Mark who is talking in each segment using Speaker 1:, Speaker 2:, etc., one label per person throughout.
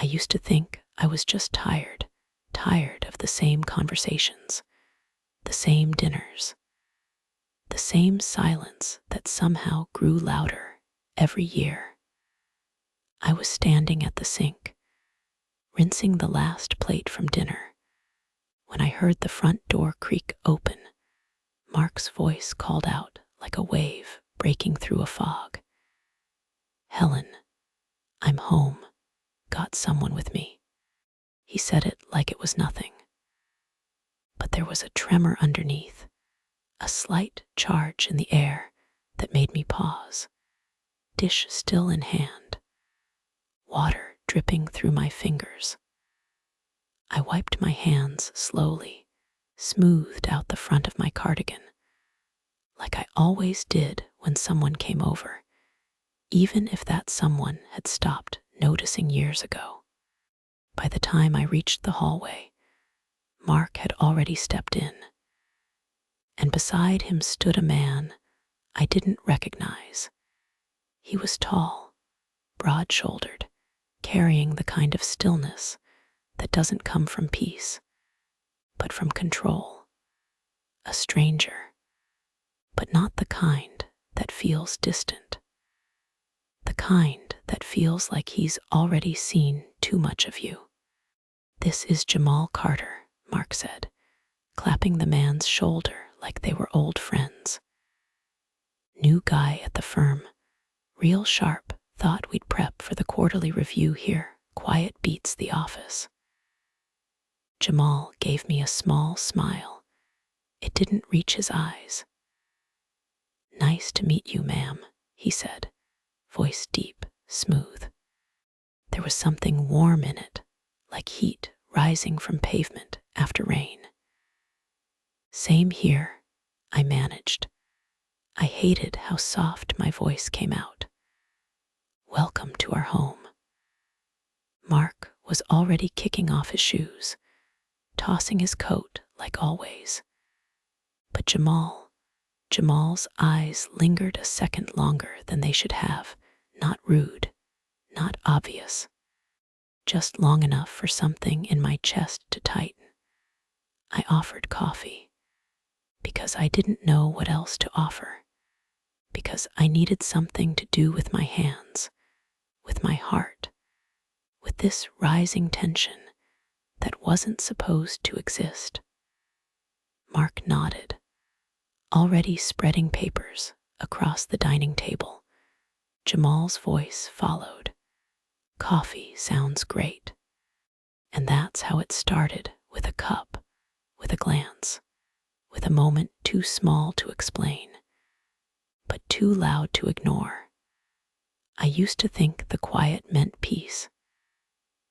Speaker 1: I used to think I was just tired of the same conversations, the same dinners, the same silence that somehow grew louder every year. I was standing at the sink, rinsing the last plate from dinner, when I heard the front door creak open. Mark's voice called out like a wave breaking through a fog. "Helen, I'm home. Got someone with me." He said it like it was nothing. But there was a tremor underneath, a slight charge in the air that made me pause, dish still in hand, water dripping through my fingers. I wiped my hands slowly, smoothed out the front of my cardigan, like I always did when someone came over, even if that someone had stopped noticing years ago. By the time I reached the hallway, Mark had already stepped in, and beside him stood a man I didn't recognize. He was tall, broad-shouldered, carrying the kind of stillness that doesn't come from peace, but from control. A stranger, but not the kind that feels distant. The kind that feels like he's already seen too much of you. "This is Jamal Carter," Mark said, clapping the man's shoulder like they were old friends. "New guy at the firm, real sharp, thought we'd prep for the quarterly review here. Quiet beats the office." Jamal gave me a small smile. It didn't reach his eyes. "Nice to meet you, ma'am," he said, voice deep, smooth. There was something warm in it, like heat rising from pavement after rain. "Same here," I managed. I hated how soft my voice came out. "Welcome to our home." Mark was already kicking off his shoes, tossing his coat like always. But Jamal's eyes lingered a second longer than they should have, not rude, not obvious, just long enough for something in my chest to tighten. I offered coffee, because I didn't know what else to offer, because I needed something to do with my hands, with my heart, with this rising tension that wasn't supposed to exist. Mark nodded, already spreading papers across the dining table. Jamal's voice followed. "Coffee sounds great." And that's how it started, with a cup, with a glance, with a moment too small to explain, but too loud to ignore. I used to think the quiet meant peace.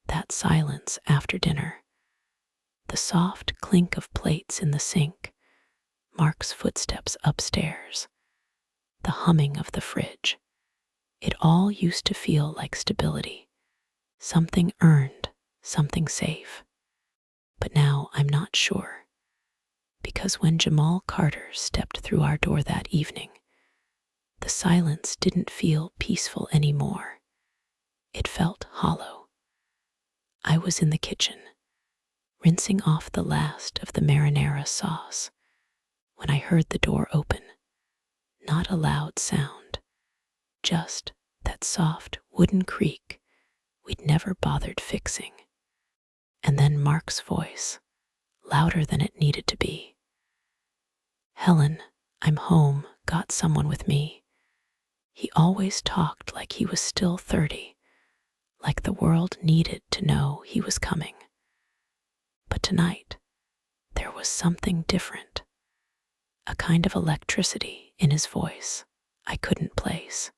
Speaker 1: That silence after dinner, the soft clink of plates in the sink, Mark's footsteps upstairs, the humming of the fridge. It all used to feel like stability, something earned, something safe. But now I'm not sure, because when Jamal Carter stepped through our door that evening, the silence didn't feel peaceful anymore. It felt hollow. I was in the kitchen, rinsing off the last of the marinara sauce, when I heard the door open. Not a loud sound, just that soft wooden creak we'd never bothered fixing. And then Mark's voice, louder than it needed to be. "Helen, I'm home. Got someone with me." He always talked like he was still 30, like the world needed to know he was coming. But tonight, there was something different, a kind of electricity in his voice I couldn't place.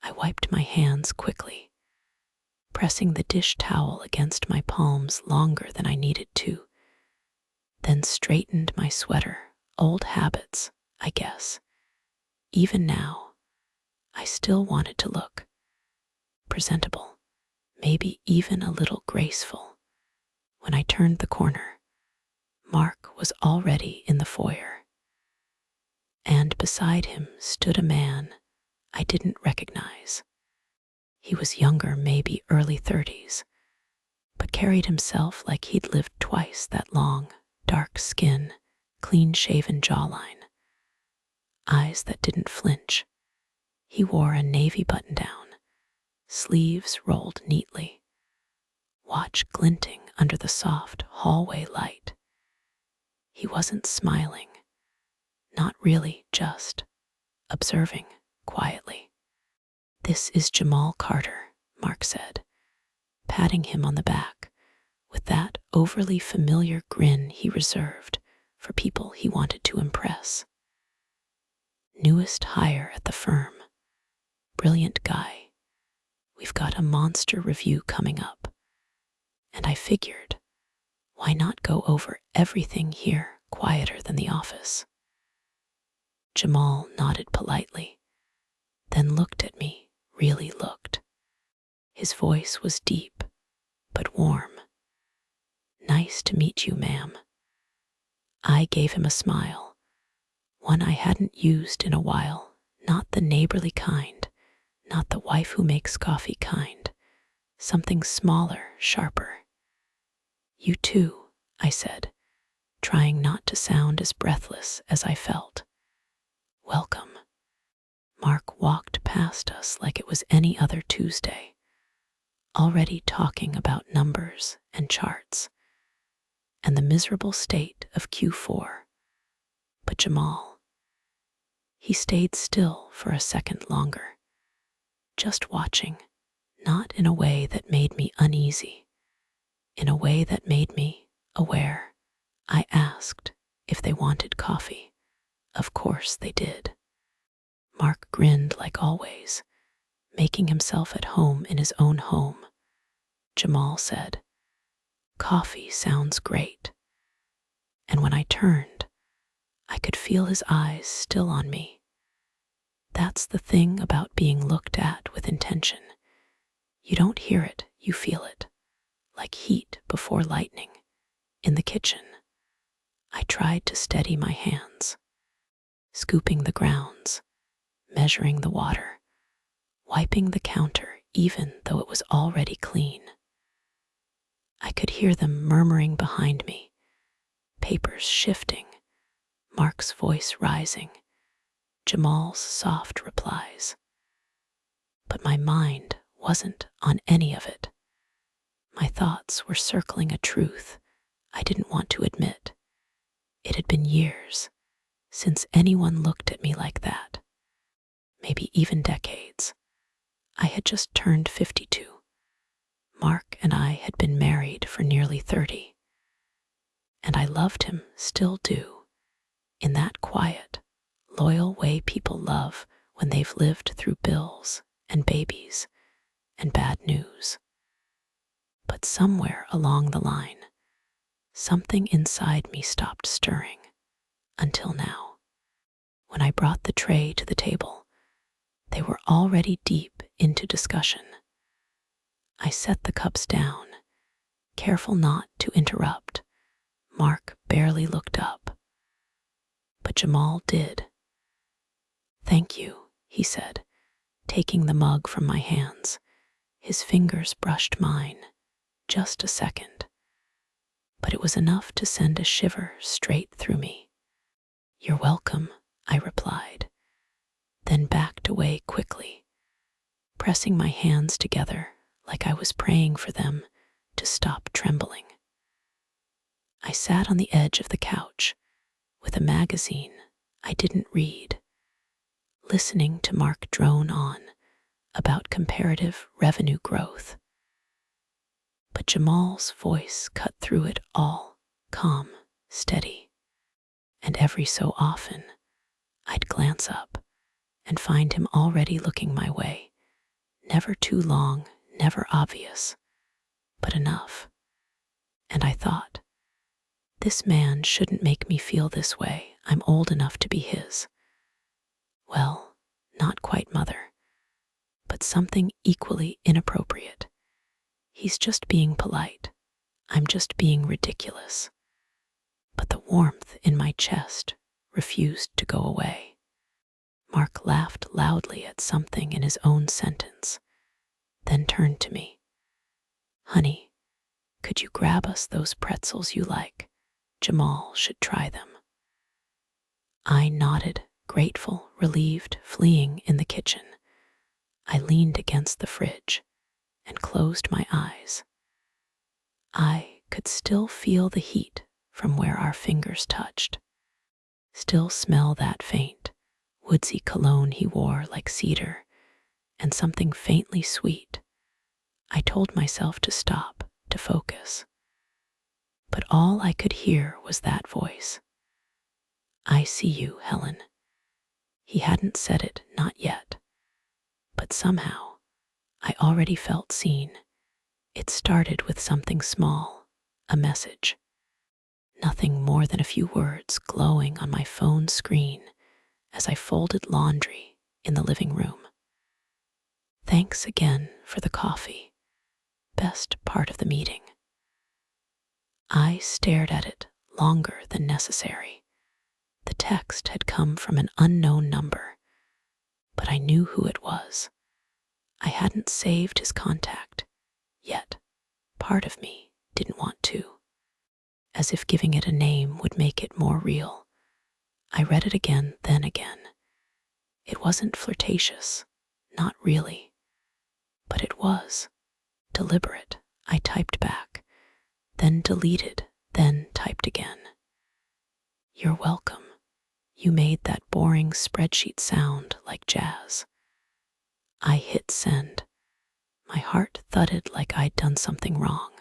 Speaker 1: I wiped my hands quickly, pressing the dish towel against my palms longer than I needed to, then straightened my sweater. Old habits, I guess. Even now, I still wanted to look presentable, maybe even a little graceful. When I turned the corner, Mark was already in the foyer, and beside him stood a man I didn't recognize. He was younger, maybe early 30s, but carried himself like he'd lived twice that long, dark skin, clean-shaven jawline, eyes that didn't flinch. He wore a navy button-down, sleeves rolled neatly, watch glinting under the soft hallway light. He wasn't smiling, not really, just observing quietly. "This is Jamal Carter," Mark said, patting him on the back with that overly familiar grin he reserved for people he wanted to impress. "Newest hire at the firm. Brilliant guy. We've got a monster review coming up, and I figured, why not go over everything here quieter than the office?" Jamal nodded politely, then looked at me, really looked. His voice was deep, but warm. "Nice to meet you, ma'am." I gave him a smile, one I hadn't used in a while, not the neighborly kind, not the wife who makes coffee kind, something smaller, sharper. "You too," I said, trying not to sound as breathless as I felt. "Welcome." Mark walked past us like it was any other Tuesday, already talking about numbers and charts and the miserable state of Q4. But Jamal, he stayed still for a second longer, just watching, not in a way that made me uneasy, in a way that made me aware. I asked if they wanted coffee. Of course they did. Mark grinned like always, making himself at home in his own home. Jamal said, "Coffee sounds great." And when I turned, I could feel his eyes still on me. That's the thing about being looked at with intention. You don't hear it, you feel it, like heat before lightning. In the kitchen, I tried to steady my hands, scooping the grounds, measuring the water, wiping the counter even though it was already clean. I could hear them murmuring behind me, papers shifting, Mark's voice rising, Jamal's soft replies. But my mind wasn't on any of it. My thoughts were circling a truth I didn't want to admit. It had been years since anyone looked at me like that. Maybe even decades. I had just turned 52. Mark and I had been married for nearly 30. And I loved him, still do, in that quiet, loyal way people love when they've lived through bills and babies and bad news. But somewhere along the line, something inside me stopped stirring, until now. When I brought the tray to the table, they were already deep into discussion. I set the cups down, careful not to interrupt. Mark barely looked up, but Jamal did. "Thank you," he said, taking the mug from my hands. His fingers brushed mine, just a second, but it was enough to send a shiver straight through me. "You're welcome," I replied, then backed away quickly, pressing my hands together like I was praying for them to stop trembling. I sat on the edge of the couch with a magazine I didn't read, listening to Mark drone on about comparative revenue growth. But Jamal's voice cut through it all, calm, steady. And every so often, I'd glance up and find him already looking my way. Never too long, never obvious, but enough. And I thought, this man shouldn't make me feel this way. I'm old enough to be his. Well, not quite mother, but something equally inappropriate. He's just being polite. I'm just being ridiculous. But the warmth in my chest refused to go away. Mark laughed loudly at something in his own sentence, then turned to me. "Honey, grab us those pretzels you like. Jamal should try them." I nodded, grateful, relieved, fleeing in the kitchen. I leaned against the fridge and closed my eyes. I could still feel the heat from where our fingers touched, still smell that faint, woodsy cologne he wore like cedar, and something faintly sweet. I told myself to stop, to focus. But all I could hear was that voice. "I see you, Helen." He hadn't said it, not yet. But somehow, I already felt seen. It started with something small, a message. Nothing more than a few words glowing on my phone screen as I folded laundry in the living room. "Thanks again for the coffee. Best part of the meeting." I stared at it longer than necessary. The text had come from an unknown number, but I knew who it was. I hadn't saved his contact, yet part of me didn't want to, as if giving it a name would make it more real. I read it again, then again. It wasn't flirtatious, not really, but it was deliberate. I typed back, then deleted, then typed again. "You're welcome. You made that boring spreadsheet sound like jazz." I hit send. My heart thudded like I'd done something wrong,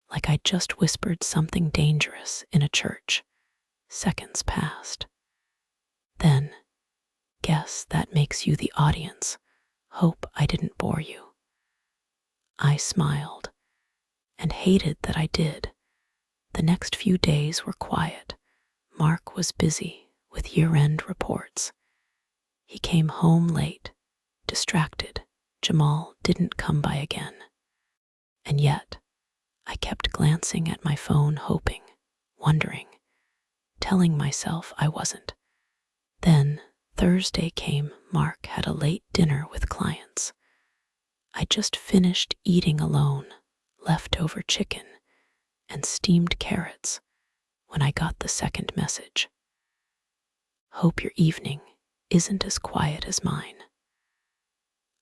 Speaker 1: like I'd just whispered something dangerous in a church. Seconds passed. Then, "Guess that makes you the audience. Hope I didn't bore you." I smiled and hated that I did. The next few days were quiet. Mark was busy with year-end reports. He came home late, distracted. Jamal didn't come by again. And yet, I kept glancing at my phone, hoping, wondering, telling myself I wasn't. Then Thursday came. Mark had a late dinner with clients. I just finished eating alone, leftover chicken and steamed carrots, when I got the second message. "Hope your evening isn't as quiet as mine."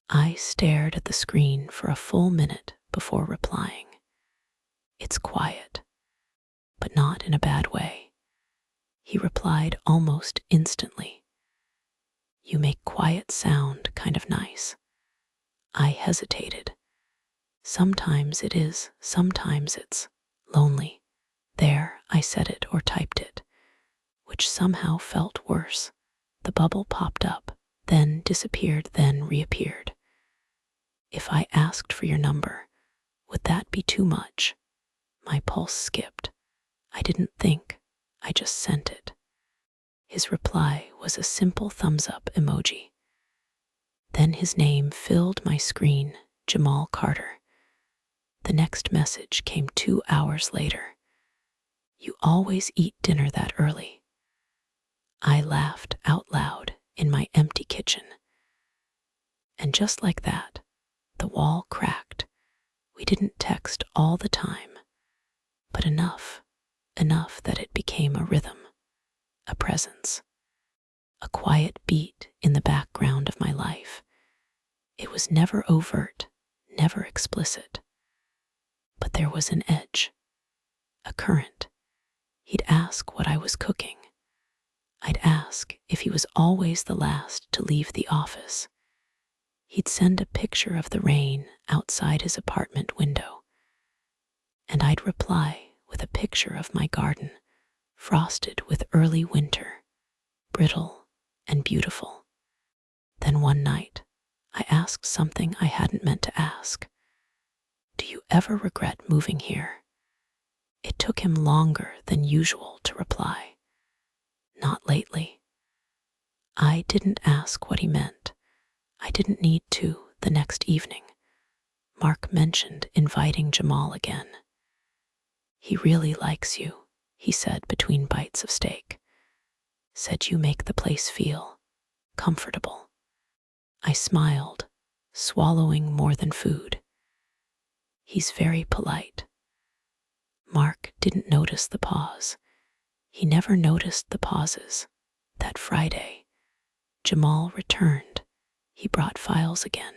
Speaker 1: I stared at the screen for a full minute before replying. "It's quiet, but not in a bad way." He replied almost instantly. "You make quiet sound kind of nice." I hesitated. Sometimes it is, sometimes it's lonely. There, I said it or typed it, which somehow felt worse. The bubble popped up, then disappeared, then reappeared. "If I asked for your number, would that be too much?" My pulse skipped. I didn't think, I just sent it. His reply was a simple thumbs up emoji. Then his name filled my screen, Jamal Carter. The next message came 2 hours later. "You always eat dinner that early." I laughed out loud in my empty kitchen. And just like that, the wall cracked. We didn't text all the time, but enough that it became a rhythm, a presence, a quiet beat in the background of my life. It was never overt, never explicit, but there was an edge, a current. He'd ask what I was cooking. I'd ask if he was always the last to leave the office. He'd send a picture of the rain outside his apartment window, and I'd reply with a picture of my garden, frosted with early winter, brittle and beautiful. Then one night, I asked something I hadn't meant to ask. "Do you ever regret moving here?" It took him longer than usual to reply. "Not lately." I didn't ask what he meant. I didn't need to. The next evening, Mark mentioned inviting Jamal again. "He really likes you," he said between bites of steak. "Said you make the place feel comfortable." I smiled, swallowing more than food. "He's very polite." didn't notice the pause. He never noticed the pauses. That Friday, Jamal returned. He brought files again,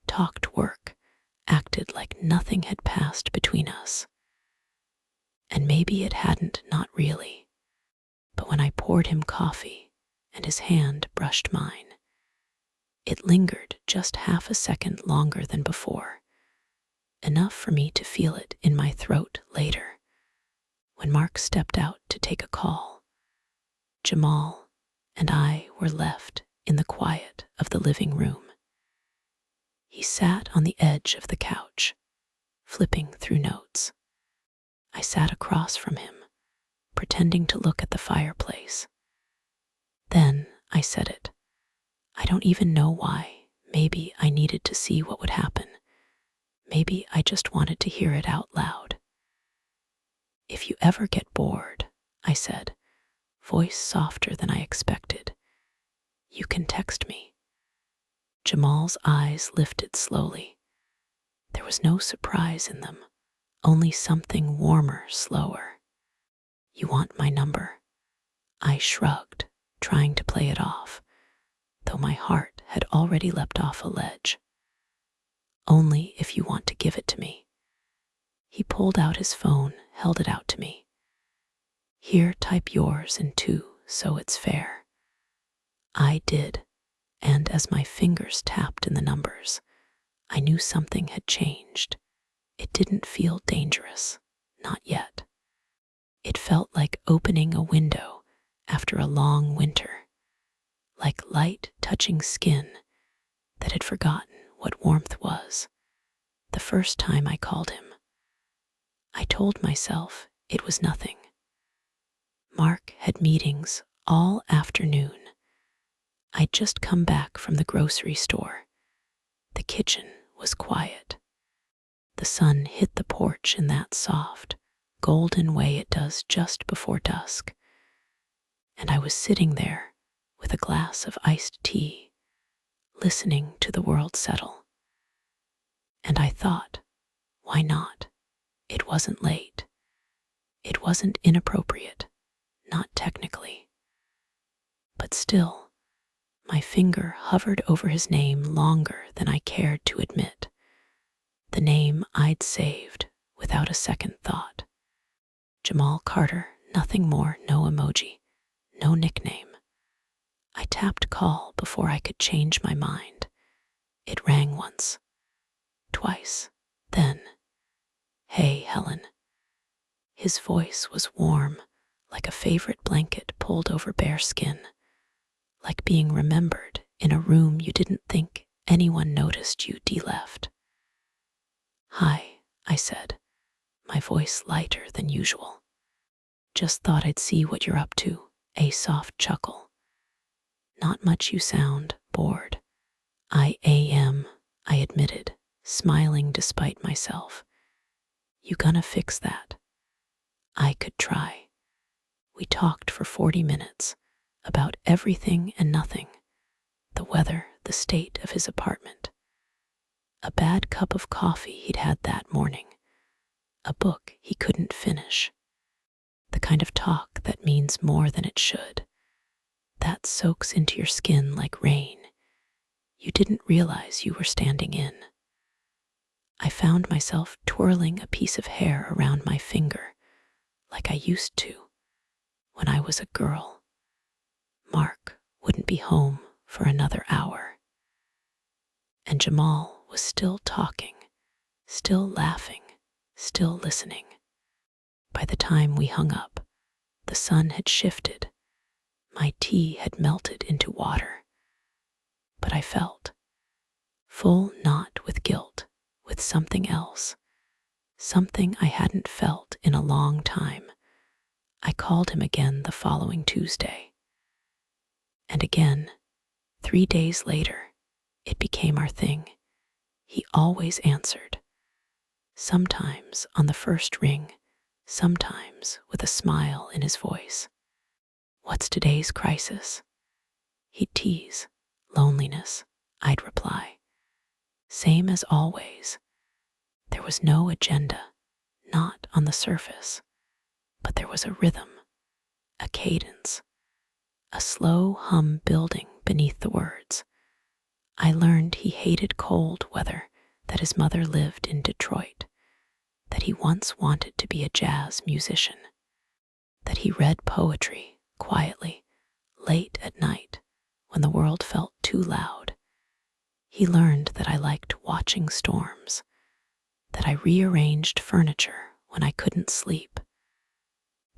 Speaker 1: talked work, acted like nothing had passed between us. And maybe it hadn't, not really. But when I poured him coffee and his hand brushed mine, it lingered just half a second longer than before, enough for me to feel it in my throat later. When Mark stepped out to take a call, Jamal and I were left in the quiet of the living room. He sat on the edge of the couch, flipping through notes. I sat across from him, pretending to look at the fireplace. Then I said it. I don't even know why. Maybe I needed to see what would happen. Maybe I just wanted to hear it out loud. If you ever get bored, I said, voice softer than I expected, you can text me. Jamal's eyes lifted slowly. There was no surprise in them, only something warmer, slower. You want my number? I shrugged, trying to play it off, though my heart had already leapt off a ledge. Only if you want to give it to me. He pulled out his phone, held it out to me. Here, type yours in 2, so it's fair. I did, and as my fingers tapped in the numbers, I knew something had changed. It didn't feel dangerous, not yet. It felt like opening a window after a long winter, like light touching skin that had forgotten what warmth was. The first time I called him, I told myself it was nothing. Mark had meetings all afternoon. I'd just come back from the grocery store. The kitchen was quiet. The sun hit the porch in that soft, golden way it does just before dusk. And I was sitting there with a glass of iced tea, listening to the world settle. And I thought, why not? It wasn't late. It wasn't inappropriate, not technically. But still, my finger hovered over his name longer than I cared to admit. The name I'd saved without a second thought. Jamal Carter, nothing more, no emoji, no nickname. I tapped call before I could change my mind. It rang once, twice, then, hey, Helen. His voice was warm, like a favorite blanket pulled over bare skin, like being remembered in a room you didn't think anyone noticed you'd left. Hi, I said, my voice lighter than usual. Just thought I'd see what you're up to, a soft chuckle. Not much, you sound bored. I am, I admitted, smiling despite myself. You gonna fix that? I could try. We talked for 40 minutes about everything and nothing, the weather, the state of his apartment, a bad cup of coffee he'd had that morning, a book he couldn't finish, the kind of talk that means more than it should, that soaks into your skin like rain you didn't realize you were standing in. I found myself twirling a piece of hair around my finger like I used to when I was a girl. Mark wouldn't be home for another hour. And Jamal was still talking, still laughing, still listening. By the time we hung up, the sun had shifted. My tea had melted into water. But I felt full, not with guilt, with something else, something I hadn't felt in a long time. I called him again the following Tuesday. And again, 3 days later, it became our thing. He always answered. Sometimes on the first ring, sometimes with a smile in his voice. What's today's crisis? He'd tease. Loneliness, I'd reply. Same as always. There was no agenda, not on the surface. but there was a rhythm, a cadence, a slow hum building beneath the words. I learned he hated cold weather, that his mother lived in Detroit, that he once wanted to be a jazz musician, that he read poetry quietly, late at night, when the world felt too loud. He learned that I liked watching storms, that I rearranged furniture when I couldn't sleep,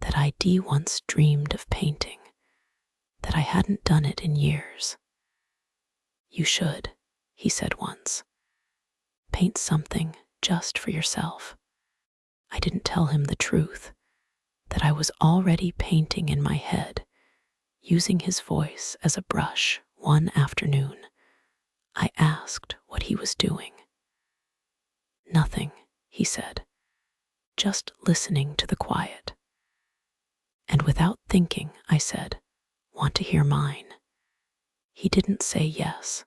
Speaker 1: that I once dreamed of painting, that I hadn't done it in years. You should, he said once. Paint something just for yourself. I didn't tell him the truth, that I was already painting in my head, using his voice as a brush. One afternoon, I asked what he was doing. Nothing, he said, just listening to the quiet. And without thinking, I said, want to hear mine? He didn't say yes,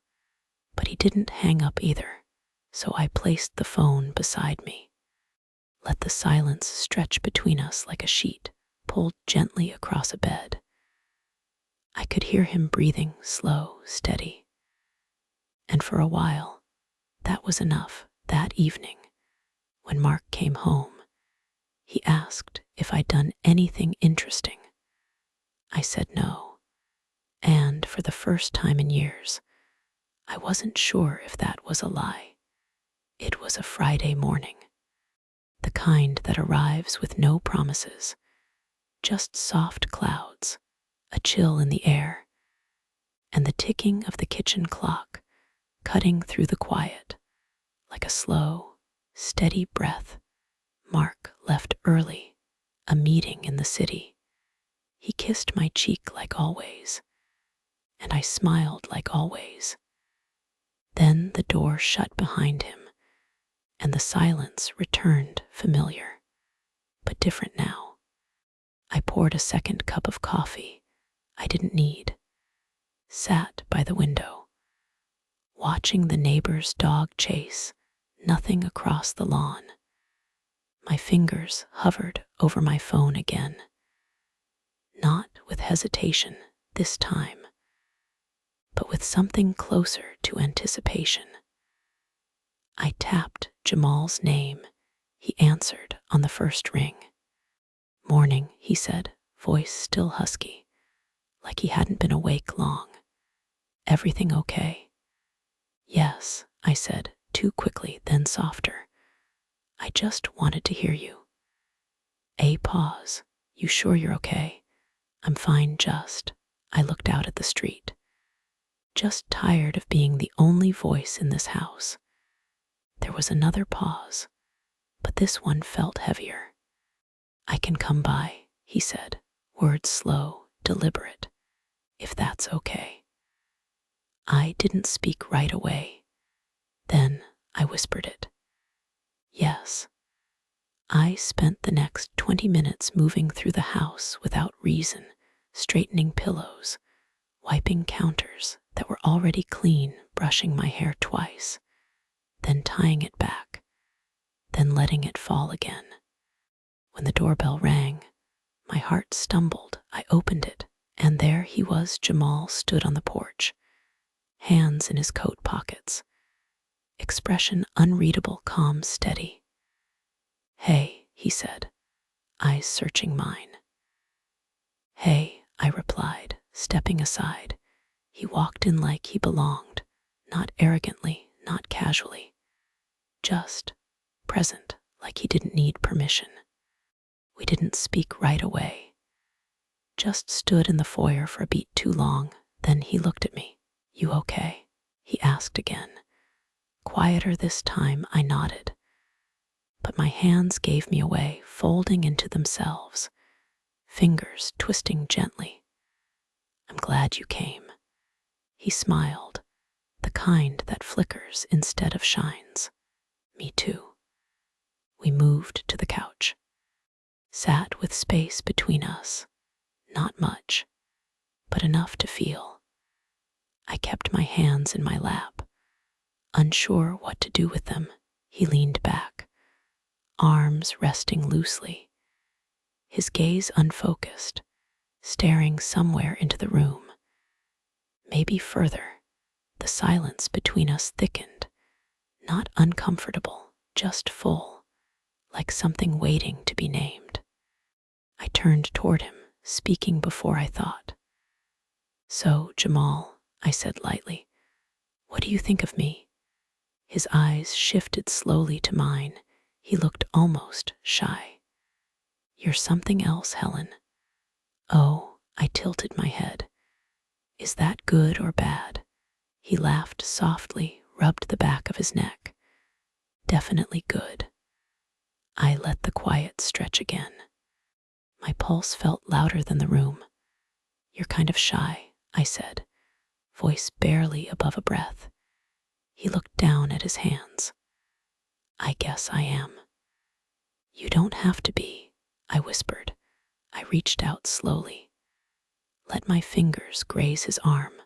Speaker 1: but he didn't hang up either, so I placed the phone beside me. Let the silence stretch between us like a sheet pulled gently across a bed. I could hear him breathing slow, steady. And for a while, that was enough. That evening, when Mark came home, he asked if I'd done anything interesting. I said no, and for the first time in years, I wasn't sure if that was a lie. It was a Friday morning, the kind that arrives with no promises, just soft clouds, a chill in the air, and the ticking of the kitchen clock cutting through the quiet like a slow, steady breath. Mark left early, a meeting in the city. He kissed my cheek like always, and I smiled like always. Then the door shut behind him, and the silence returned familiar, but different now. I poured a second cup of coffee I didn't need, sat by the window, watching the neighbor's dog chase nothing across the lawn. My fingers hovered over my phone again, not with hesitation this time, but with something closer to anticipation. I tapped Jamal's name. He answered on the first ring. Morning, he said, voice still husky, like he hadn't been awake long. Everything okay? Yes, I said, too quickly, then softer. I just wanted to hear you. A pause. You sure you're okay? I'm fine, just. I looked out at the street. Just tired of being the only voice in this house. There was another pause, but this one felt heavier. I can come by, he said, words slow, deliberate, if that's okay. I didn't speak right away. Then I whispered it. Yes. I spent the next 20 minutes moving through the house without reason, straightening pillows, wiping counters that were already clean, brushing my hair twice, then tying it back, then letting it fall again. When the doorbell rang, my heart stumbled. I opened it, and there he was. Jamal stood on the porch, hands in his coat pockets, expression unreadable, calm, steady. Hey, he said, eyes searching mine. Hey, I replied, stepping aside. He walked in like he belonged, not arrogantly, not casually, just present, like he didn't need permission. We didn't speak right away, just stood in the foyer for a beat too long. Then he looked at me. You okay? He asked again. Quieter this time. I nodded, but my hands gave me away, folding into themselves, fingers twisting gently. I'm glad you came. He smiled, the kind that flickers instead of shines. Me too. We moved to the couch, sat with space between us, not much, but enough to feel. I kept my hands in my lap, unsure what to do with them. He leaned back, arms resting loosely, his gaze unfocused, staring somewhere into the room. Maybe further. The silence between us thickened, not uncomfortable, just full, like something waiting to be named. I turned toward him, speaking before I thought. "So, Jamal," I said lightly, "what do you think of me?" His eyes shifted slowly to mine. He looked almost shy. "You're something else, Helen." "Oh," I tilted my head. "Is that good or bad?" He laughed softly, rubbed the back of his neck. "Definitely good." I let the quiet stretch again. My pulse felt louder than the room. "You're kind of shy," I said, voice barely above a breath. He looked down at his hands. "I guess I am." "You don't have to be," I whispered. I reached out slowly. Let my fingers graze his arm.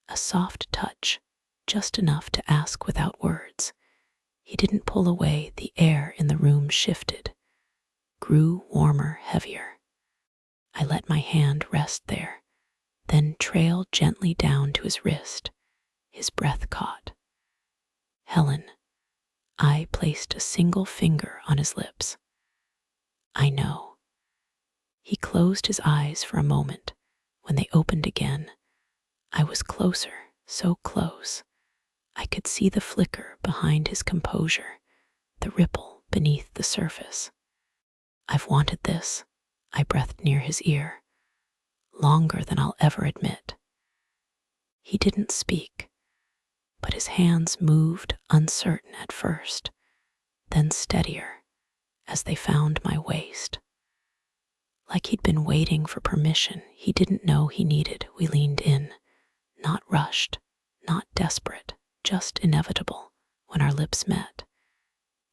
Speaker 1: A soft touch, just enough to ask without words. He didn't pull away. The air in the room shifted, grew warmer, heavier. I let my hand rest there, then trailed gently down to his wrist. His breath caught. "Helen." I placed a single finger on his lips. "I know." He closed his eyes for a moment. When they opened again, I was closer, so close. I could see the flicker behind his composure, the ripple beneath the surface. "I've wanted this," I breathed near his ear, "longer than I'll ever admit." He didn't speak, but his hands moved, uncertain at first, then steadier as they found my waist. Like he'd been waiting for permission he didn't know he needed. We leaned in, not rushed, not desperate, just inevitable. When our lips met,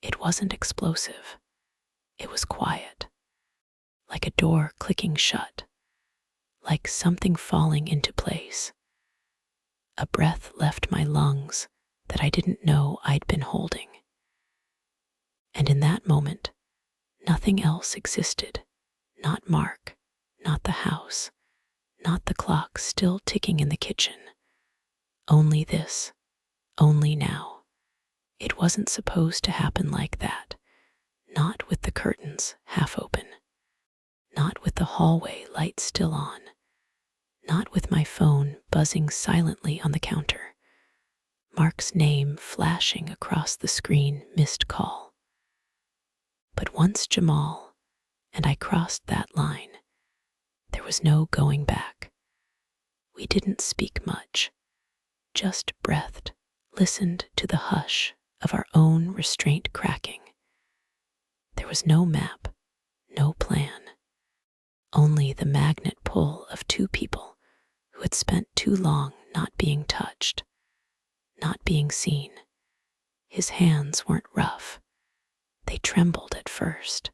Speaker 1: it wasn't explosive. It was quiet, like a door clicking shut, like something falling into place. A breath left my lungs that I didn't know I'd been holding. And in that moment, nothing else existed. Not Mark, not the house, not the clock still ticking in the kitchen. Only this, only now. It wasn't supposed to happen like that. Not with the curtains half open. Not with the hallway light still on. Not with my phone buzzing silently on the counter. Mark's name flashing across the screen, missed call. But once Jamal and I crossed that line, there was no going back. We didn't speak much, just breathed, listened to the hush of our own restraint cracking. There was no map, no plan, only the magnet pull of two people who had spent too long not being touched, not being seen. His hands weren't rough. They trembled at first,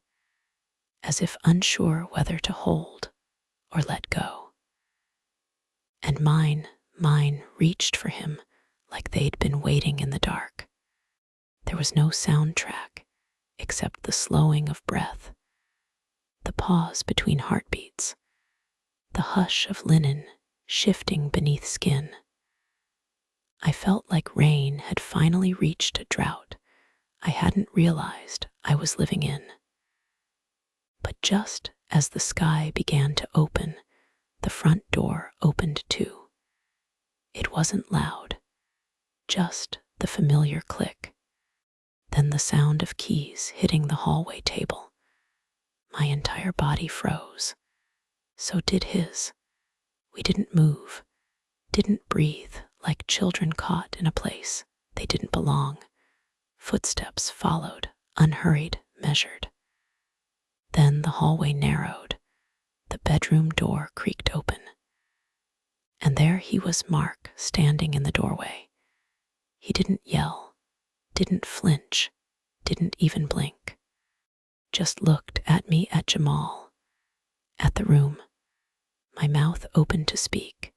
Speaker 1: as if unsure whether to hold or let go. And mine reached for him like they'd been waiting in the dark. There was no soundtrack except the slowing of breath, the pause between heartbeats, the hush of linen shifting beneath skin. I felt like rain had finally reached a drought I hadn't realized I was living in. But just as the sky began to open, the front door opened too. It wasn't loud, just the familiar click. Then the sound of keys hitting the hallway table. My entire body froze. So did his. We didn't move, didn't breathe, like children caught in a place they didn't belong. Footsteps followed, unhurried, measured. Then the hallway narrowed. The bedroom door creaked open. And there he was, Mark, standing in the doorway. He didn't yell, didn't flinch, didn't even blink. Just looked at me, at Jamal, at the room. My mouth opened to speak,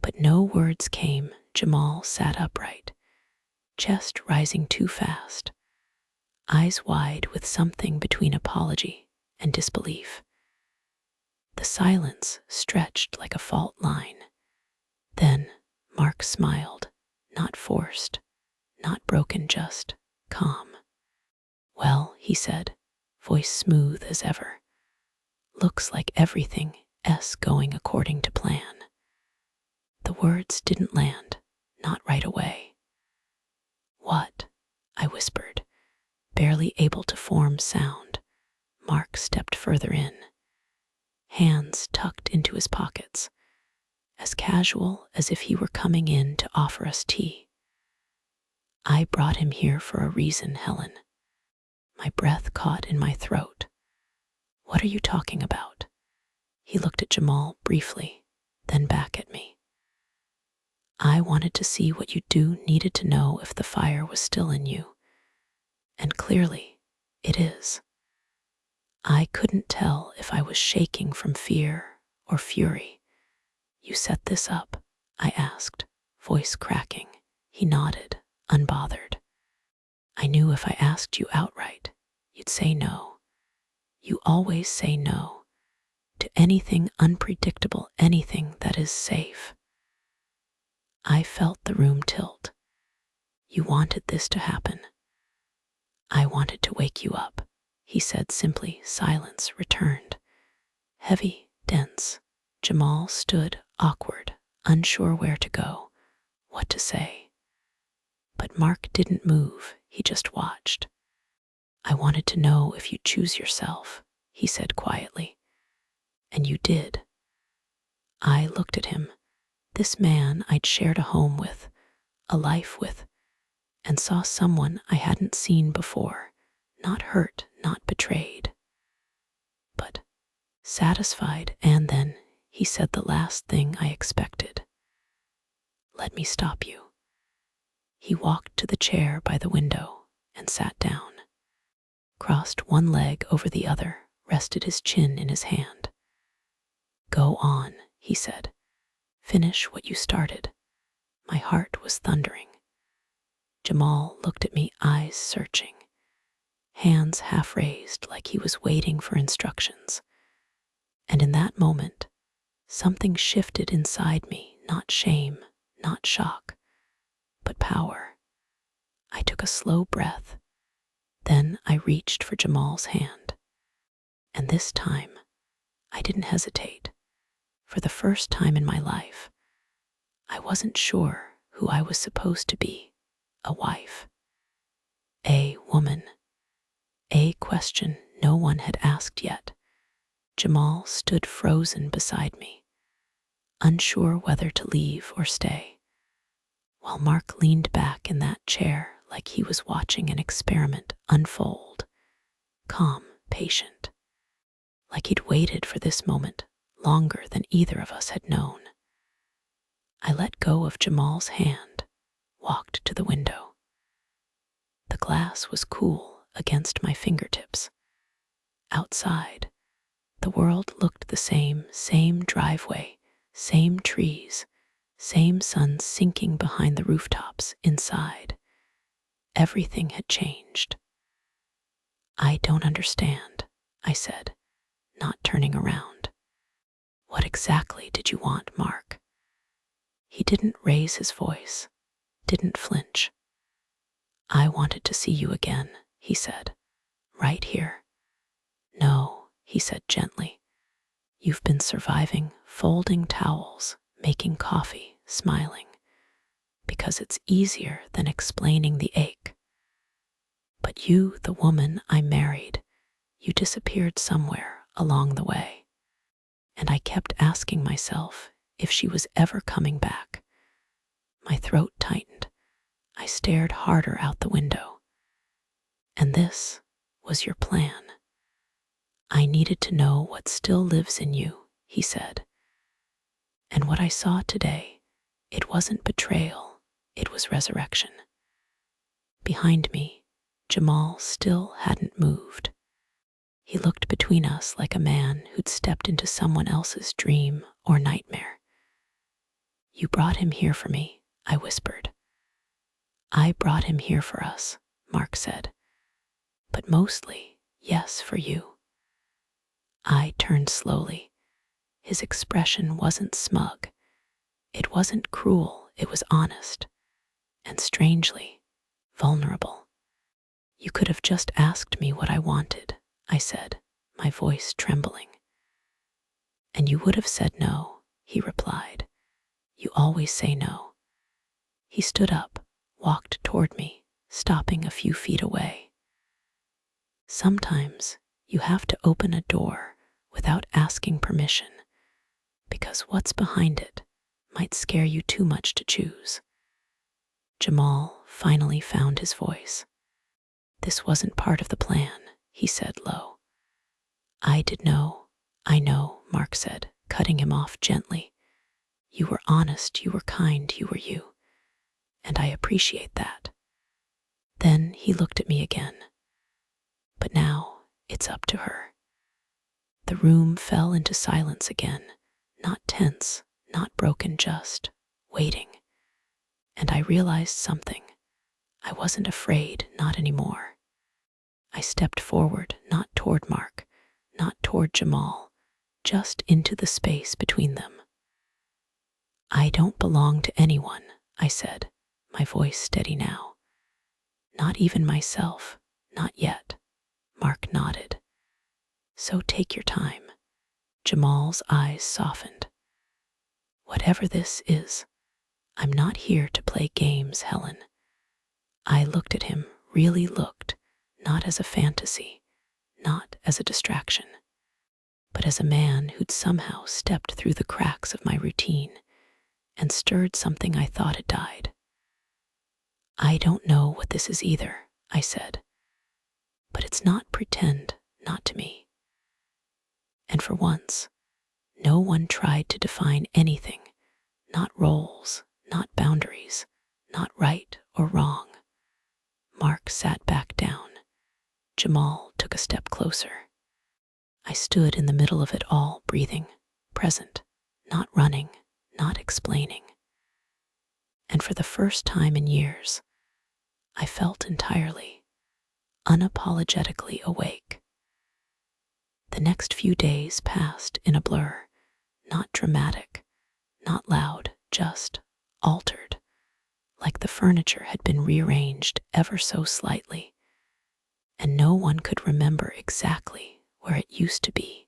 Speaker 1: but no words came. Jamal sat upright, chest rising too fast, eyes wide with something between apology and disbelief. The silence stretched like a fault line. Then Mark smiled, not forced, not broken, just calm. "Well," he said, voice smooth as ever, "looks like everything's going according to plan." The words didn't land, not right away. "What?" I whispered, barely able to form sound. Mark stepped further in, hands tucked into his pockets, as casual as if he were coming in to offer us tea. "I brought him here for a reason, Helen." My breath caught in my throat. "What are you talking about?" He looked at Jamal briefly, then back at me. "I wanted to see what needed to know if the fire was still in you. And clearly, it is." I couldn't tell if I was shaking from fear or fury. "You set this up?" I asked, voice cracking. He nodded, unbothered. "I knew if I asked you outright, you'd say no. You always say no to anything unpredictable, anything that is safe." I felt the room tilt. "You wanted this to happen." "I wanted to wake you up," he said simply. Silence returned. Heavy, dense. Jamal stood, awkward, unsure where to go, what to say. But Mark didn't move, he just watched. "I wanted to know if you'd choose yourself," he said quietly. "And you did." I looked at him, this man I'd shared a home with, a life with, and saw someone I hadn't seen before, not hurt, not betrayed, but satisfied. And then he said the last thing I expected. "Let me stop you." He walked to the chair by the window and sat down, crossed one leg over the other, rested his chin in his hand. "Go on," he said. "Finish what you started." My heart was thundering. Jamal looked at me, eyes searching, hands half raised like he was waiting for instructions. And in that moment, something shifted inside me, not shame, not shock, but power. I took a slow breath. Then I reached for Jamal's hand. And this time, I didn't hesitate. For the first time in my life, I wasn't sure who I was supposed to be. A wife. A woman. A question no one had asked yet. Jamal stood frozen beside me, unsure whether to leave or stay, while Mark leaned back in that chair like he was watching an experiment unfold, calm, patient, like he'd waited for this moment longer than either of us had known. I let go of Jamal's hand, walked to the window. The glass was cool against my fingertips. Outside, the world looked the same driveway, same trees, same sun sinking behind the rooftops. Inside, everything had changed. "I don't understand," I said, not turning around. "What exactly did you want, Mark?" He didn't raise his voice, didn't flinch. "I wanted to see you again," he said, "right here." "No," he said gently. "You've been surviving, folding towels, making coffee, smiling, because it's easier than explaining the ache. But you, the woman I married, you disappeared somewhere along the way. And I kept asking myself if she was ever coming back." My throat tightened. I stared harder out the window. "And this was your plan." "I needed to know what still lives in you," he said. And what I saw today, it wasn't betrayal, it was resurrection. Behind me, Jamal still hadn't moved. He looked between us like a man who'd stepped into someone else's dream or nightmare. "You brought him here for me," I whispered. "I brought him here for us," Mark said. "But mostly, yes, for you." I turned slowly. His expression wasn't smug. It wasn't cruel. It was honest. And strangely, vulnerable. You could have just asked me what I wanted, I said, my voice trembling. And you would have said no, he replied. You always say no. He stood up, walked toward me, stopping a few feet away. Sometimes you have to open a door without asking permission, because what's behind it might scare you too much to choose. Jamal finally found his voice. This wasn't part of the plan, he said low. I know, Mark said, cutting him off gently. You were honest, you were kind, you were you. And I appreciate that. Then he looked at me again. But now it's up to her. The room fell into silence again, not tense, not broken, just waiting. And I realized something. I wasn't afraid, not anymore. I stepped forward, not toward Mark, not toward Jamal, just into the space between them. I don't belong to anyone, I said, my voice steady now. Not even myself, not yet. Mark nodded. So take your time. Jamal's eyes softened. Whatever this is, I'm not here to play games, Helen. I looked at him, really looked, not as a fantasy, not as a distraction, but as a man who'd somehow stepped through the cracks of my routine and stirred something I thought had died. I don't know what this is either, I said, but it's not pretend, not to me. And for once, no one tried to define anything, not roles, not boundaries, not right or wrong. Mark sat back down. Jamal took a step closer. I stood in the middle of it all, breathing, present, not running, not explaining. And for the first time in years, I felt entirely, unapologetically awake. The next few days passed in a blur, not dramatic, not loud, just altered, like the furniture had been rearranged ever so slightly, and no one could remember exactly where it used to be.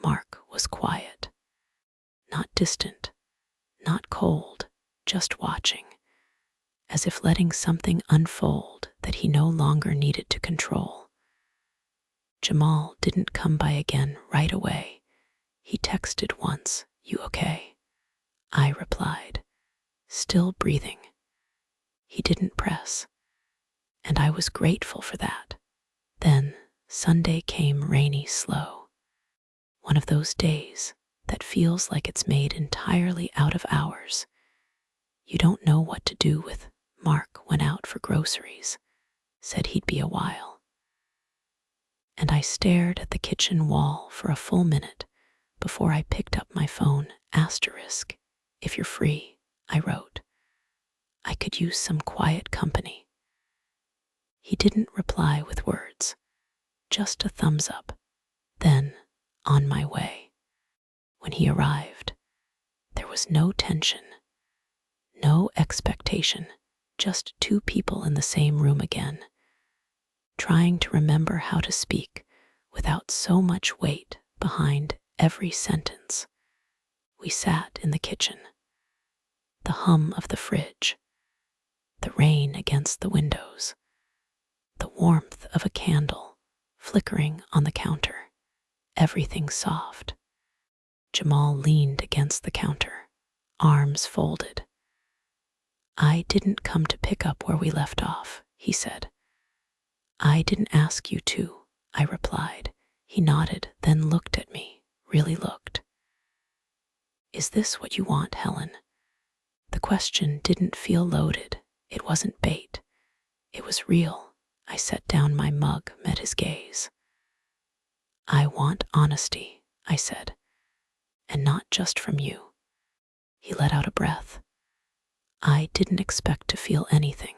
Speaker 1: Mark was quiet, not distant, not cold, just watching, as if letting something unfold that he no longer needed to control. Jamal didn't come by again right away. He texted once, "You okay?" I replied, still breathing. He didn't press, and I was grateful for that. Then Sunday came, rainy, slow. One of those days that feels like it's made entirely out of hours. You don't know what to do with. Mark went out for groceries, said he'd be a while. And I stared at the kitchen wall for a full minute before I picked up my phone. Asterisk, if you're free, I wrote. I could use some quiet company. He didn't reply with words, just a thumbs up. Then, on my way. When he arrived, there was no tension, no expectation, just two people in the same room again, trying to remember how to speak without so much weight behind every sentence. We sat in the kitchen, the hum of the fridge, the rain against the windows, the warmth of a candle flickering on the counter, everything soft. Jamal leaned against the counter, arms folded. I didn't come to pick up where we left off, he said. I didn't ask you to, I replied. He nodded, then looked at me, really looked. Is this what you want, Helen? The question didn't feel loaded. It wasn't bait. It was real. I set down my mug, met his gaze. I want honesty, I said, and not just from you. He let out a breath. I didn't expect to feel anything.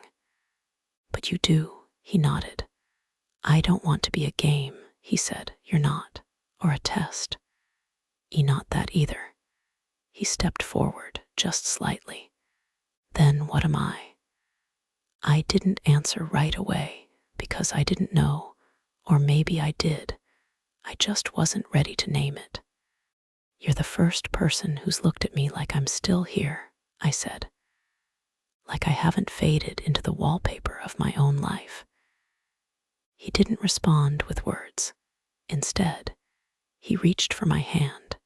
Speaker 1: But you do, he nodded. I don't want to be a game, he said. You're not. or a test. Not that either. He stepped forward just slightly. Then what am I? I didn't answer right away because I didn't know, or maybe I did. I just wasn't ready to name it. You're the first person who's looked at me like I'm still here, I said. Like I haven't faded into the wallpaper of my own life. He didn't respond with words. Instead, he reached for my hand,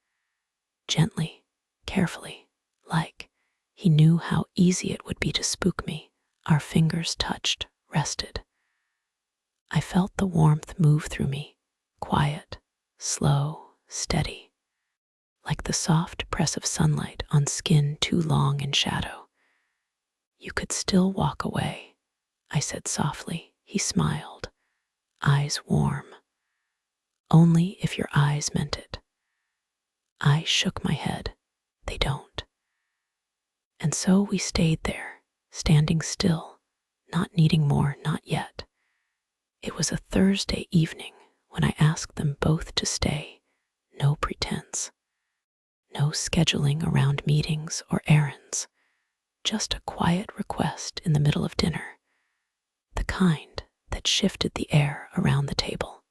Speaker 1: gently, carefully, like he knew how easy it would be to spook me. Our fingers touched, rested. I felt the warmth move through me, quiet, slow, steady, like the soft press of sunlight on skin too long in shadow. You could still walk away, I said softly. He smiled, eyes warm. Only if your eyes meant it. I shook my head. They don't. And so we stayed there, standing still, not needing more, not yet. It was a Thursday evening when I asked them both to stay. No pretense. No scheduling around meetings or errands. Just a quiet request in the middle of dinner. The kind that shifted the air around the table.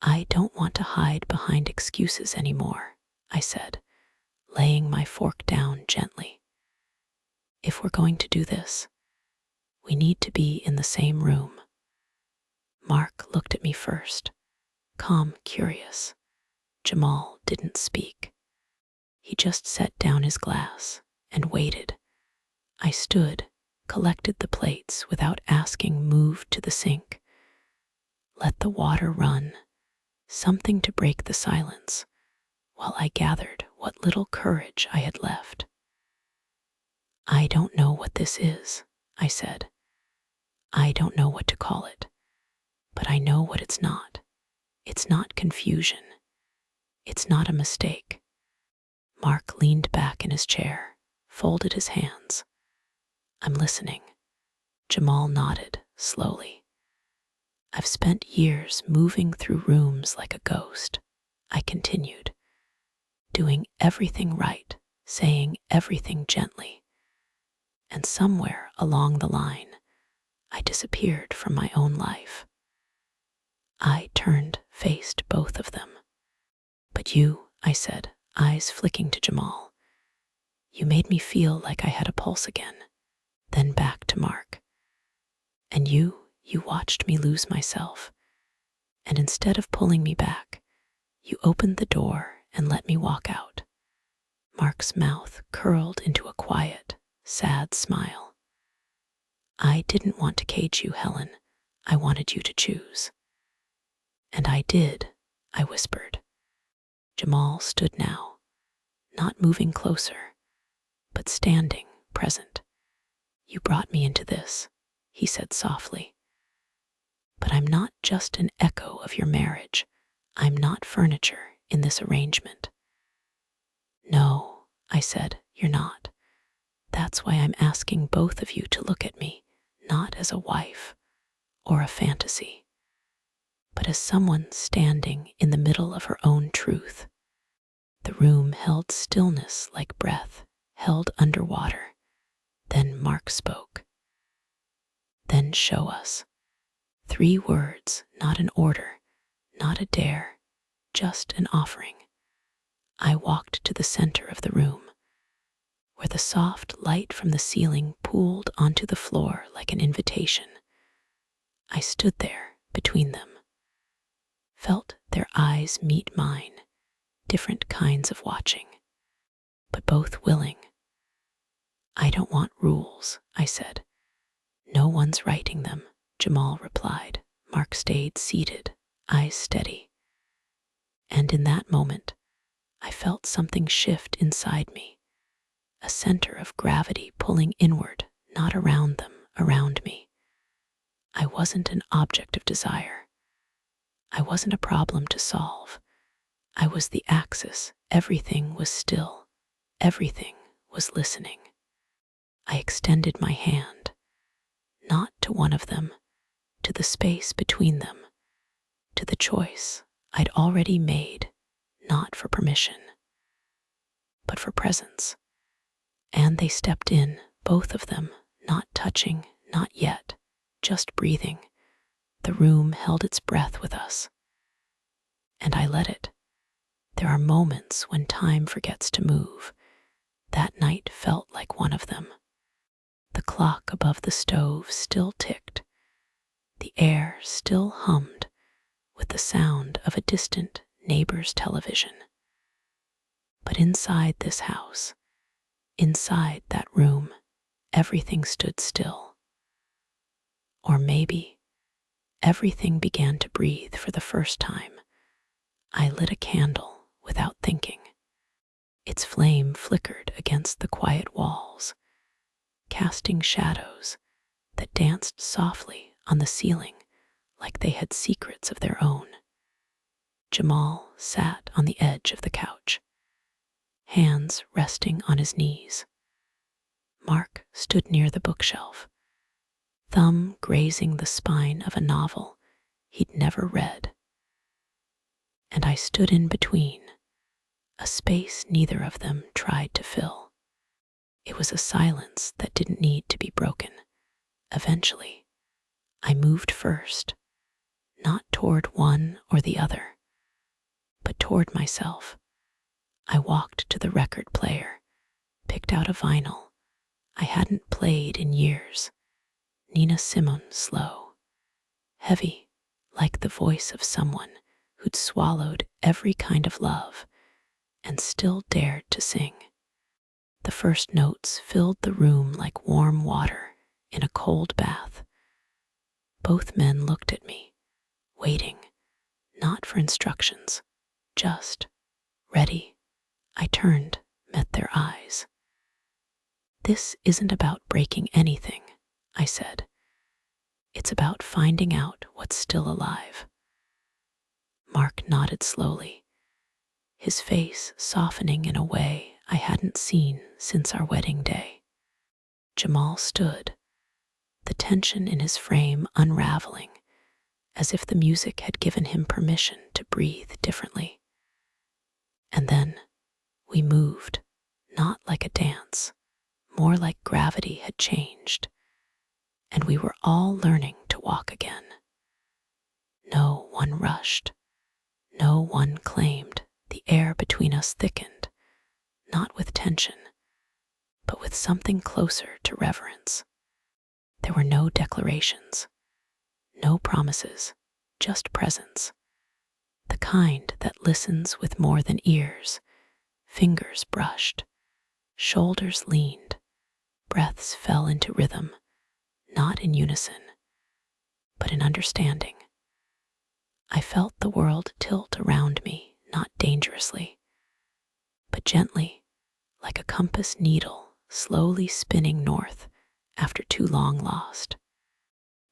Speaker 1: I don't want to hide behind excuses anymore, I said, laying my fork down gently. If we're going to do this, we need to be in the same room. Mark looked at me first, calm, curious. Jamal didn't speak. He just set down his glass and waited. I stood, collected the plates without asking, moved to the sink. Let the water run, something to break the silence, while I gathered what little courage I had left. I don't know what this is, I said. I don't know what to call it, but I know what it's not. It's not confusion. It's not a mistake. Mark leaned back in his chair, folded his hands. I'm listening. Jamal nodded slowly. I've spent years moving through rooms like a ghost, I continued, doing everything right, saying everything gently. And somewhere along the line, I disappeared from my own life. I turned, faced both of them. But you, I said, eyes flicking to Jamal. You made me feel like I had a pulse again, then back to Mark. And you watched me lose myself. And instead of pulling me back, you opened the door and let me walk out. Mark's mouth curled into a quiet, sad smile. I didn't want to cage you, Helen. I wanted you to choose. And I did, I whispered. Jamal stood now, not moving closer, but standing, present. You brought me into this, he said softly. But I'm not just an echo of your marriage. I'm not furniture in this arrangement. No, I said, you're not. That's why I'm asking both of you to look at me, not as a wife or a fantasy, but as someone standing in the middle of her own truth. The room held stillness like breath held underwater. Then Mark spoke. Then show us. 3 words, not an order, not a dare, just an offering. I walked to the center of the room, where the soft light from the ceiling pooled onto the floor like an invitation. I stood there between them, felt their eyes meet mine, different kinds of watching, but both willing. I don't want rules, I said. No one's writing them, Jamal replied. Mark stayed seated, eyes steady. And in that moment, I felt something shift inside me, a center of gravity pulling inward, not around them, around me. I wasn't an object of desire. I wasn't a problem to solve. I was the axis. Everything was still. Everything was listening. I extended my hand, not to one of them, to the space between them, to the choice I'd already made, not for permission, but for presence. And they stepped in, both of them, not touching, not yet, just breathing. The room held its breath with us, and I let it. There are moments when time forgets to move. That night felt like one of them. The clock above the stove still ticked. The air still hummed with the sound of a distant neighbor's television. But inside this house, inside that room, everything stood still. Or maybe everything began to breathe for the first time. I lit a candle without thinking. Its flame flickered against the quiet walls, casting shadows that danced softly on the ceiling like they had secrets of their own. Jamal sat on the edge of the couch, hands resting on his knees. Mark stood near the bookshelf, thumb grazing the spine of a novel he'd never read. And I stood in between, a space neither of them tried to fill. It was a silence that didn't need to be broken. Eventually, I moved first, not toward one or the other, but toward myself. I walked to the record player, picked out a vinyl I hadn't played in years. Nina Simone slow, heavy, like the voice of someone who'd swallowed every kind of love and still dared to sing. The first notes filled the room like warm water in a cold bath. Both men looked at me, waiting, not for instructions, just ready. I turned, met their eyes. "This isn't about breaking anything," I said. "It's about finding out what's still alive." Mark nodded slowly, his face softening in a way I hadn't seen since our wedding day. Jamal stood, the tension in his frame unraveling, as if the music had given him permission to breathe differently. And then we moved, not like a dance, more like gravity had changed, and we were all learning to walk again. No one rushed, no one claimed. The air between us thickened, not with tension, but with something closer to reverence. There were no declarations, no promises, just presence. The kind that listens with more than ears. Fingers brushed, shoulders leaned, breaths fell into rhythm, not in unison, but in understanding. I felt the world tilt around me, not dangerously, but gently, like a compass needle slowly spinning north after too long lost.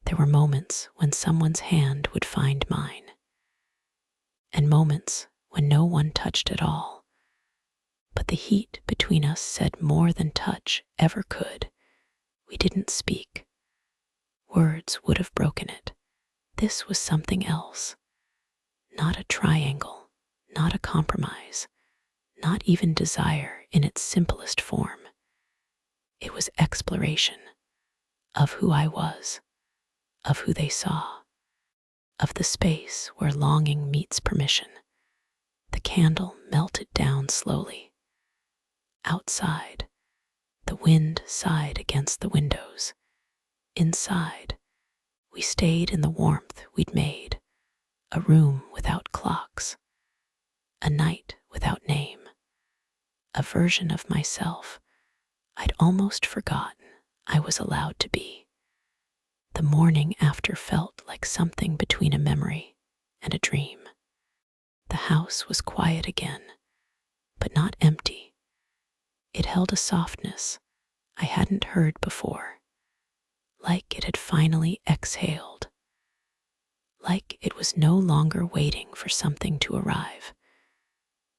Speaker 1: There were moments when someone's hand would find mine, and moments when no one touched at all. But the heat between us said more than touch ever could. We didn't speak. Words would have broken it. This was something else. Not a triangle, not a compromise, not even desire in its simplest form. It was exploration of who I was, of who they saw, of the space where longing meets permission. The candle melted down slowly. Outside, the wind sighed against the windows. Inside, we stayed in the warmth we'd made, a room without clocks, a night without name, a version of myself I'd almost forgotten I was allowed to be. The morning after felt like something between a memory and a dream. The house was quiet again, but not empty. It held a softness I hadn't heard before, like it had finally exhaled, like it was no longer waiting for something to arrive.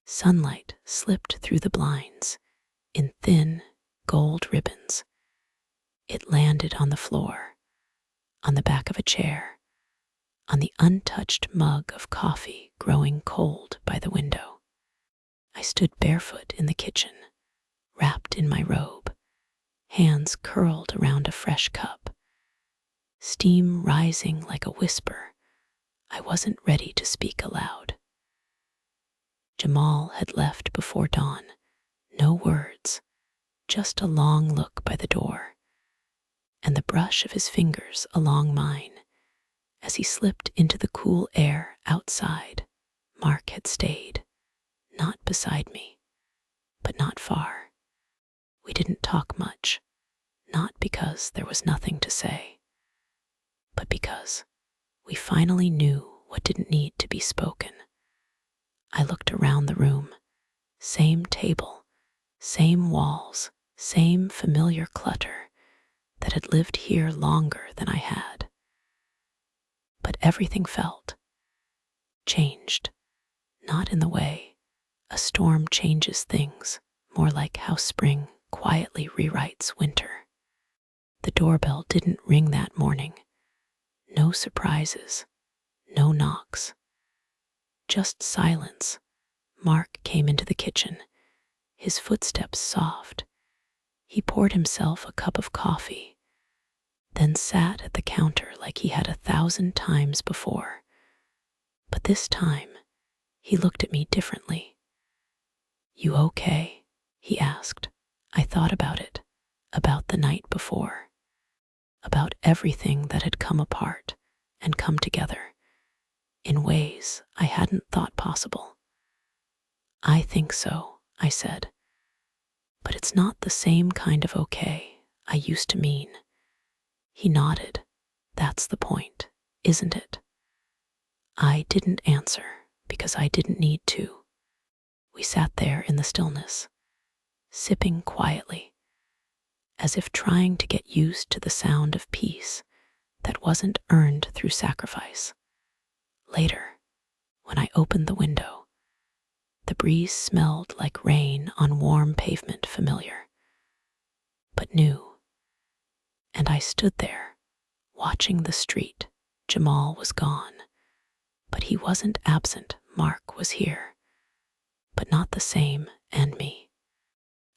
Speaker 1: Sunlight slipped through the blinds in thin gold ribbons. It landed on the floor, on the back of a chair, on the untouched mug of coffee growing cold by the window. I stood barefoot in the kitchen, wrapped in my robe, hands curled around a fresh cup, steam rising like a whisper. I wasn't ready to speak aloud. Jamal had left before dawn, no words, just a long look by the door, and the brush of his fingers along mine as he slipped into the cool air outside. Mark had stayed, not beside me, but not far. We didn't talk much, not because there was nothing to say, but because we finally knew what didn't need to be spoken. I looked around the room, same table, same walls, same familiar clutter that had lived here longer than I had. But everything felt changed, not in the way a storm changes things, more like how spring quietly rewrites winter. The doorbell didn't ring that morning. No surprises, no knocks, just silence. Mark came into the kitchen, his footsteps soft. He poured himself a cup of coffee, then sat at the counter like he had 1,000 times before. But this time, he looked at me differently. "You okay?" he asked. I thought about it, about the night before, about everything that had come apart and come together in ways I hadn't thought possible. "I think so," I said, "but it's not the same kind of okay I used to mean." He nodded. "That's the point, isn't it?" I didn't answer because I didn't need to. We sat there in the stillness, sipping quietly, as if trying to get used to the sound of peace that wasn't earned through sacrifice. Later, when I opened the window, the breeze smelled like rain on warm pavement, familiar, but new. And I stood there, watching the street. Jamal was gone, but he wasn't absent. Mark was here, but not the same, and me.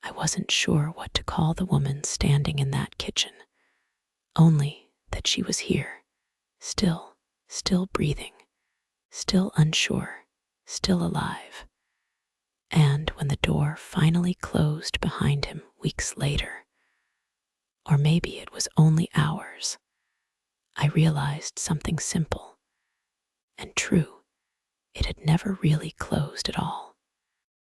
Speaker 1: I wasn't sure what to call the woman standing in that kitchen, only that she was here, still breathing, still unsure, still alive. And when the door finally closed behind him weeks later, or maybe it was only hours, I realized something simple and true. It had never really closed at all.